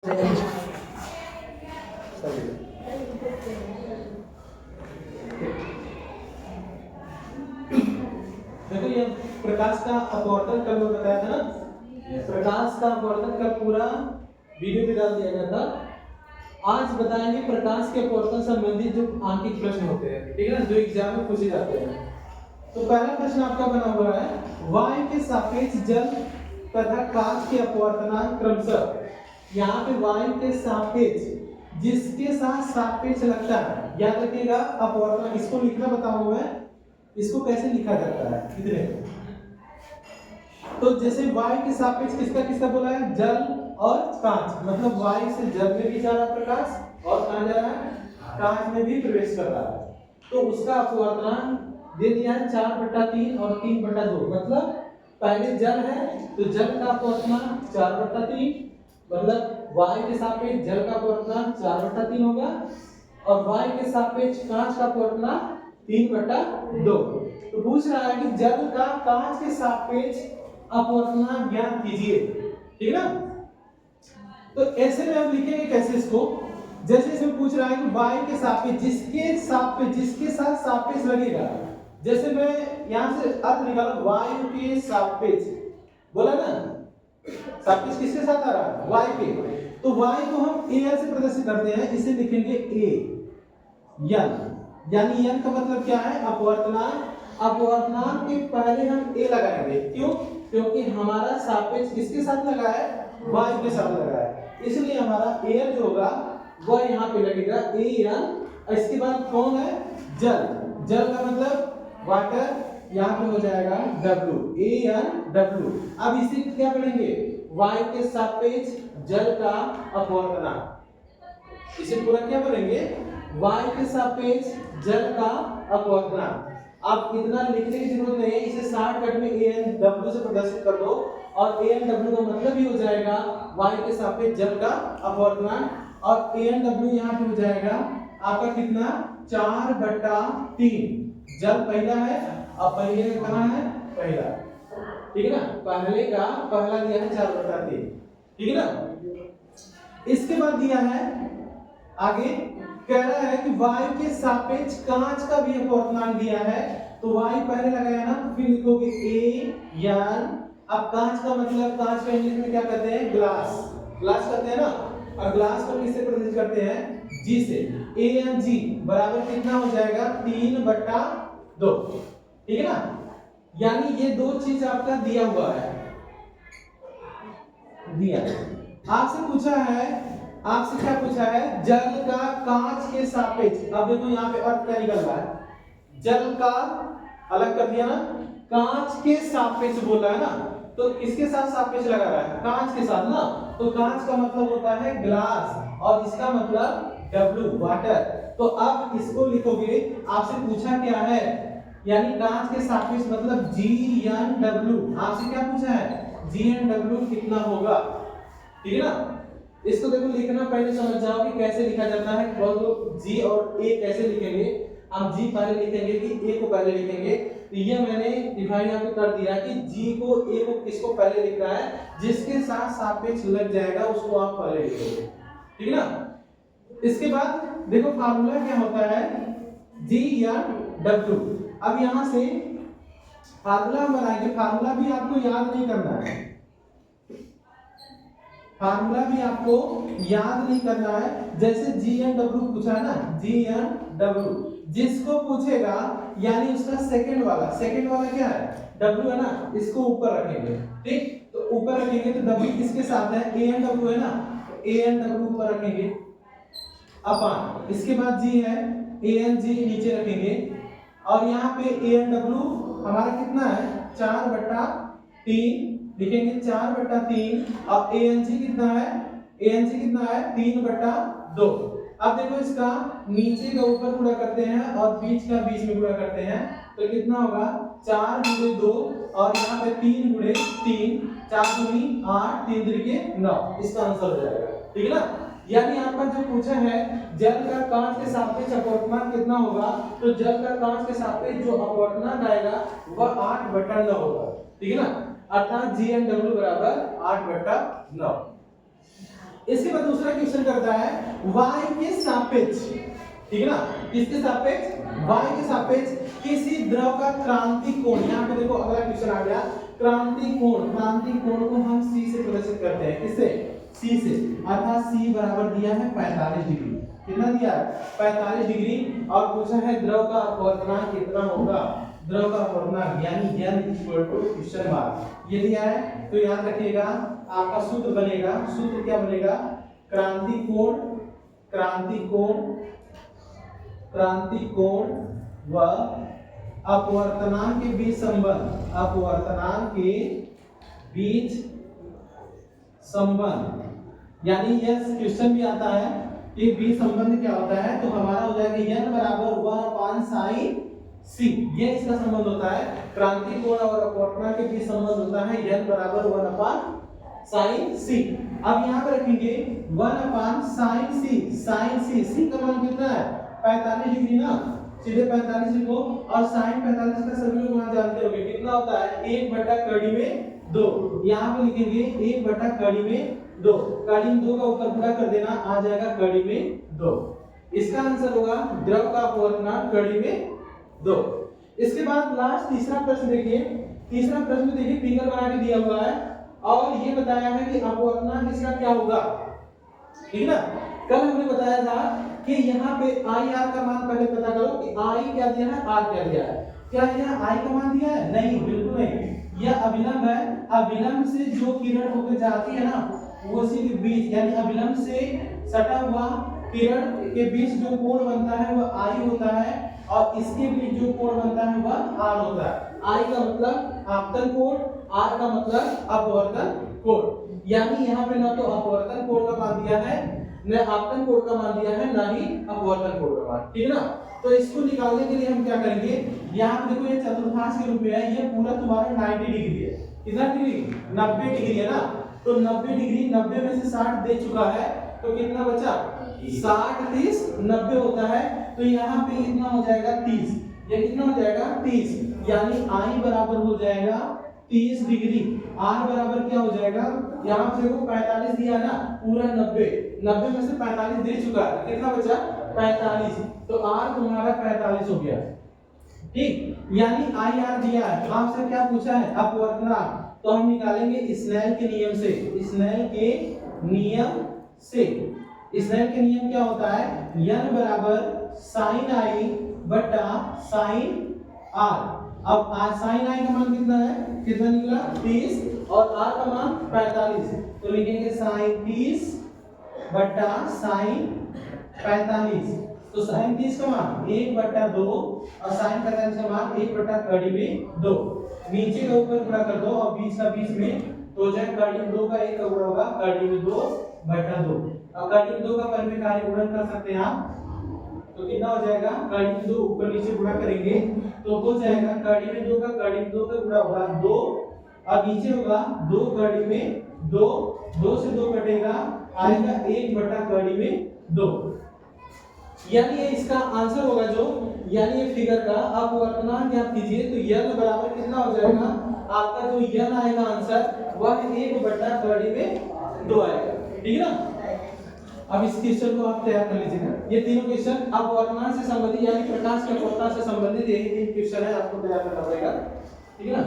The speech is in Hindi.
देखो ये प्रकाश का अपवर्तन कल बताया था ना, प्रकाश का अपवर्तन का पूरा वीडियो भी डाल दिया गया था। आज बताएंगे प्रकाश के अपवर्तन संबंधित जो आंकिक प्रश्न होते हैं, ठीक है ना, जो एग्जाम में पूछे जाते हैं। तो पहला प्रश्न आपका बना हुआ है, वायु के सापेक्ष जल तथा कांच के अपवर्तनांक क्रमशः। यहाँ पे वायु के सापेक्ष जिसके साथ सापेक्ष लगता है, याद रखिएगा अपवर्तन, इसको लिखना बताऊंगा मैं, इसको कैसे लिखा जाता है इधर। तो जैसे वायु के सापेक्ष किसका किसका बोला है, जल और कांच, मतलब वायु से जल में भी जा रहा है प्रकाश और कहां जा रहा है, कांच में भी प्रवेश कर रहा है। तो उसका अपवर्तनांक दे दिया है 4/3 और 3/2। मतलब पहले जल है तो जल का अपवर्तनांक 4/3, मतलब वायु के सापेक्ष जल का अपवर्तनांक 4/3 होगा और वायु के सापेक्ष कांच का अपवर्तनांक 3/2। तो पूछ रहा है कि जल का कांच के सापेक्ष अपवर्तनांक ज्ञात कीजिए, ठीक है ना। तो ऐसे में हम लिखेंगे कैसे इसको, जैसे इसमें पूछ रहा है कि वायु के सापेक्ष जिसके साथ सापेक्ष लगेगा, जैसे मैं यहां से अर्थ निकाला वायु के सापेक्ष, बोला ना सापेक्ष किसके साथ आ रहा है, वायु के। तो वायु को हम एल से प्रदर्शित करते हैं, इसे लिखेंगे ए एन, यानी एन का मतलब क्या है, अपवर्तनांक। अपवर्तनांक के पहले हम ए लगाएंगे, क्यों, क्योंकि हमारा सापेक्ष किसके साथ लगा है, वायु के साथ लगा है, इसलिए हमारा एयर जो होगा वह यहाँ पे लगेगा ए एन। इसके बाद कौन है, जल, जल का मतलब वाटर, यहाँ पे हो जाएगा W, ए एन W। अब इसी क्या पढ़ेंगे, वायु के सापेक्ष जल का अपवर्तनांक, इसे पूरा क्या पढ़ेंगे, वायु के सापेक्ष जल का अपवर्तनांक। अब इतना लिखने की जरूरत नहीं है, इसे शॉर्टकट में ANW से प्रदर्शित कर दो और ANW का मतलब ही हो जाएगा वायु के सापेक्ष जल का अपवर्तनांक। और ANW यहाँ पे हो जाएगा आपका कितना, 4/3। जल पहला है और पहले का कहाँ है, पहला, ठीक है ना, पहले का पहला दिया है 4/3, ठीक है ना। इसके बाद दिया है आगे, कह रहा है कि वायु के सापेक्ष कांच का भी अपवर्तनांक दिया है। तो वायु पहले लगाया ना, फिर लिखोगे ए एन। अब कांच का मतलब, कांच का इंग्लिश में क्या कहते हैं, ग्लास, ग्लास कहते हैं ना, और ग्लास को किससे प्रदर्शित करते हैं, जी से। ए एन जी बराबर कितना हो जाएगा, 3/2, ठीक है ना। यानी ये दो चीज आपका दिया हुआ है, दिया। आपसे पूछा है, आपसे क्या पूछा है, जल का कांच के सापेक्ष। अब देखो यहाँ पे अर्थ क्या निकल रहा है, जल का अलग कर दिया ना, कांच के सापेक्ष बोला है ना, तो किसके साथ सापेक्ष लगा रहा है, कांच के साथ ना। तो कांच का मतलब होता है ग्लास और इसका मतलब W, वाटर। तो अब इसको लिखोगे, आपसे पूछा क्या है, यानी कांच के सापेक्ष मतलब GNW। आपसे क्या पूछा है, GNW कितना होगा, ठीक है ना। इसको देखो लिखना पहले समझ जाओ कि कैसे लिखा जाता है। बहुत लोग जी और ए कैसे लिखेंगे, हम जी पहले लिखेंगे कि ए को पहले लिखेंगे। तो ये मैंने डिफाइन यहाँ पे कर दिया कि जी को ए को किसको पहले लिखना है, जिसके साथ सापेक्ष लग जाएगा उसको आप पहले लिखोगे, ठीक है ना। इसके बाद देखो फार्मूला क्या होता है, GNW। अब यहाँ से फार्मूला हम बनाएंगे, फार्मूला भी आपको याद नहीं करना है, फार्मूला भी आपको याद नहीं करना है। जैसे GNW पूछा है ना, GNW जिसको पूछेगा यानी उसका सेकंड वाला क्या है, W है ना, इसको ऊपर रखेंगे, ठीक। तो ऊपर रखेंगे तो W किसके साथ है, ANW है ना, तो ANW ऊपर रखेंगे अपन। इसके बाद G है, ANG नीचे रखेंगे और यहाँ पे ANW हमारा कितना है, 4/3 लिखेंगे, 4/3। अब ANG कितना है, ANG कितना है, 3/2। अब देखो इसका नीचे का ऊपर गुणा करते हैं और बीच का बीच में गुणा करते हैं, तो कितना होगा, 4 × 2 और यहाँ पे 3 × 3, 4 दूनी 8, 3 त्रिके 9, इसका आंसर हो जाएगा, ठीक है ना। यानी आपका जो पूछा है जल का कांच के सापेक्ष अपवर्तनांक कितना होगा, तो जल का कांच के सापेक्ष जो अपवर्तनांक आएगा वह 8/9 होगा, ठीक है ना, अर्थात GNW बराबर 8/9। इसके बाद दूसरा क्वेश्चन करता है y के सापेक्ष, ठीक है ना, किसके सापेक्ष, y के सापेक्ष किसी द्रव का क्रांतिक कोण। यहाँ पे देखो अगला क्वेश्चन आ गया, क्रांतिक कोण को हम c से प्रदर्शित करते हैं, किससे, c से, अर्थात c बराबर दिया है 45 डिग्री। कितना दिया है, 45 डिग्री। और पूछा है द्रव का अपवर्तनांक कितना होगा, द्रव का अपवर्तनांक यानी n क्वेश्चन मार्क ये दिया है। तो याद रखिएगा आपका सूत्र बनेगा, सूत्र क्या बनेगा, क्रांतिक कोण व अपवर्तनांक के बीच संबंध, यानी यह क्वेश्चन भी आता है कि बीच संबंध क्या होता है, तो हमारा हो जाएगा n बराबर 1/sin c, ये इसका संबंध होता है। क्रांतिक कोण और अपवर्तनांक के बीच संबंध होता है n बराबर 1/sin c। अब यहाँ पे रखेंगे 1/sin c का मान कितना है, 45 डिग्री ना, सीधे 45 लिखो। और sin 45 का सभी लोग वहां जानते होंगे कितना होता है, 1/2। यहाँ पे लिखेंगे 1/2, कड़ी में 2 का ऊपर पूरा कर देना, आ जाएगा कड़ी में 2। इसका आंसर होगा द्रव का अपवर्तनांक कड़ी में 2। इसके बाद लास्ट तीसरा प्रश्न देखिए, तीसरा प्रश्न देखिए फिगर बना के दिया हुआ है और ये बताया है कि अपवर्तनांक इसका क्या होगा, ठीक है ना। कल हमने बताया था कि यहाँ पे आई आर का मान पहले पता करो कि आई क्या दिया है, आर क्या दिया है। क्या यह आई का मान दिया है, नहीं, बिल्कुल नहीं, यह अभिलंब है। अभिलंब से जो किरण होकर जाती है ना, उसी के बीच यानी अभिलंब से सटा हुआ किरण के बीच जो कोण बनता है वह आई होता है और इसके बीच जो कोण बनता है वह आर होता है। आई का मतलब आपतन कोण, आर का मतलब अपवर्तन कोण। यानी यहाँ पे ना तो अपवर्तन कोण का मान दिया है, न आपतन कोण का मान दिया है, ना ही अपवर्तन कोण का मान, ठीक है ना। तो इसको निकालने के लिए हम क्या करेंगे, यहाँ पे देखो ये चतुर्थांश के रूप में है, ये पूरा तुम्हारा 90 डिग्री है। कितना डिग्री, 90 डिग्री है ना। तो 90 डिग्री, 90 में से 60 दे चुका है, तो कितना बचा, 60 30 90 होता है। तो यहाँ पे कितना हो जाएगा 30, ये कितना हो जाएगा 30, यानी आई बराबर हो जाएगा 30 डिग्री। आर बराबर क्या हो जाएगा, यहाँ पे देखो 45 दिया ना, पूरा 90 में से 45 दे चुका है, कितना बचा 45, तो आर तुम्हारा 45 हो गया, ठीक। यानी आई आर दिया है, आपसे क्या पूछा है, अपवर्तनांक, तो हम निकालेंगे स्नेल के नियम से। स्नेल के नियम क्या होता है, n बराबर sin i बटा sin r। अब sin i का मान कितना है, कितना निकला 30 और r का मान 45, तो लिखेंगे sin 30 बटा sin 45। तो sin 30 का मान 1/2 और sin 45 का मान 1/2। नीचे का ऊपर गुणा कर दो और बीच का बीच में, तो जाए कड़ी में 2 का 1 का गुणा होगा कड़ी में 2/2। अब कड़ी में 2 का परिमेय कार्य गुणन कर सकते हैं आप, तो कितना हो जाएगा, कड़ी में 2 ऊपर नीचे गुणा करेंगे तो हो जाएगा कड़ी में 2 का गुणा होगा 2 और नीचे होगा 2 कड़ी में 2 से 2 कटेगा, आएगा 1/2। यानी ये इसका आंसर होगा जो, यानी ये फिगर का अपवर्तनांक ज्ञात कीजिए, तो n बराबर कितना हो जाएगा, आपका जो n आएगा आंसर वह 1/2 आएगा, ठीक है ना। अब इस क्वेश्चन को आप तैयार कर लीजिएगा। ये तीनों क्वेश्चन अपवर्तनांक से संबंधित यानी प्रकाश के अपवर्तन से संबंधित यही 3 क्वेश्चन है, आपको तैयार करना पड़ेगा, ठीक है ना।